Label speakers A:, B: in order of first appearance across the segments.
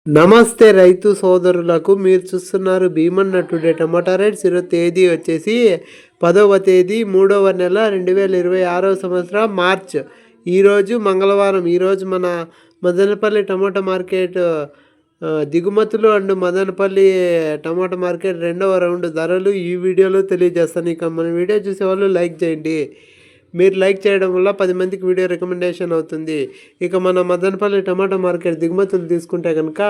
A: నమస్తే రైతు సోదరులకు. మీరు చూస్తున్నారు భీమన్న టుడే టమాటా రేట్స్. ఈరోజు తేదీ వచ్చేసి 10వ తేదీ 3వ నెల 2026వ సంవత్సరం మార్చ్. ఈరోజు మంగళవారం. ఈరోజు మన మదనపల్లి టమాటా మార్కెట్ దిగుమతులు అండ్ మదనపల్లి టమాటా మార్కెట్ రెండవ రౌండ్ ధరలు ఈ వీడియోలో తెలియజేస్తాను. ఇక మన వీడియో చూసేవాళ్ళు లైక్ చేయండి. మీరు లైక్ చేయడం వల్ల 10 మందికి వీడియో రికమెండేషన్ అవుతుంది. ఇక మన మదనపల్లి టమాటా మార్కెట్ దిగుమతులు తీసుకుంటే కనుక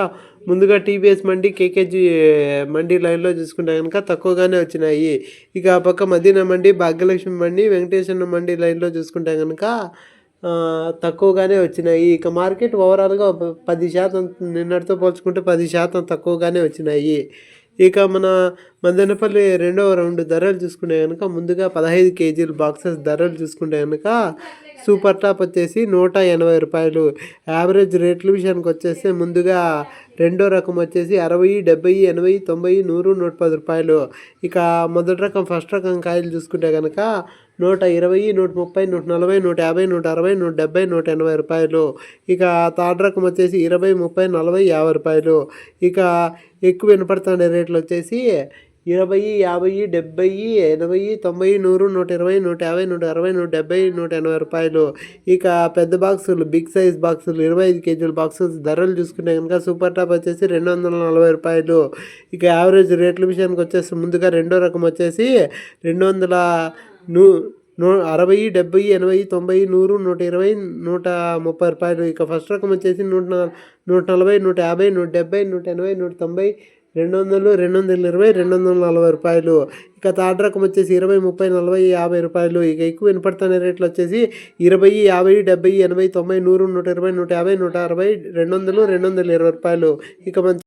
A: ముందుగా టీవీఎస్ మండి, కేకేజీ మండి లైన్లో చూసుకుంటే కనుక తక్కువగానే వచ్చినాయి. ఇక ఆ పక్క మదీనా మండి, భాగ్యలక్ష్మి మండి, వెంకటేశ్వర మండి లైన్లో చూసుకుంటే కనుక తక్కువగానే వచ్చినాయి. ఇక మార్కెట్ ఓవరాల్గా 10% నిన్నటితో పోల్చుకుంటే 10% తక్కువగానే వచ్చినాయి. ఇక మన మదనపల్లి రెండవ రౌండ్ ధరలు చూసుకుంటే కనుక ముందుగా 15 కేజీల బాక్సెస్ ధరలు చూసుకుంటే కనుక సూపర్ టాప్ వచ్చేసి 180 రూపాయలు. యావరేజ్ రేట్ల విషయానికి వచ్చేస్తే ముందుగా రెండో రకం వచ్చేసి 60, 70, 80, 90, 100, 110 రూపాయలు. ఇక మొదటి రకం ఫస్ట్ రకం కాయలు చూసుకుంటే కనుక 120, 130, 140, 150, 160, 170, 180 రూపాయలు. ఇక థర్డ్ రకం వచ్చేసి 20, 30, 40, 50 రూపాయలు. ఇక ఎక్కువ వినపడుతున్న రేట్లు వచ్చేసి 20, 50, 70, 80, 90, 100, 120, 150, 160, 170, 180 రూపాయలు. ఇక పెద్ద బాక్సులు, బిగ్ సైజ్ బాక్సులు 25 కేజీల బాక్సెస్ ధరలు చూసుకుంటే కనుక సూపర్ టాప్ వచ్చేసి 240 రూపాయలు. ఇక యావరేజ్ రేట్ల విషయానికి వచ్చేసి ముందుగా రెండో రకం వచ్చేసి 260, 70, 80, 90, 100, 120, 130 రూపాయలు. ఇక ఫస్ట్ రకం వచ్చేసి 140, 150, 170, 180, 190, 200, 220, 240 రూపాయలు. ఇక థర్డ్ రకం వచ్చేసి 20, 30, 40, 50 రూపాయలు. ఇక ఎక్కువ వినపడుతున్న రేట్లు వచ్చేసి 20, 50, 70, 80, 90, 100, 120, 150, 160, 200, 220 రూపాయలు. ఇక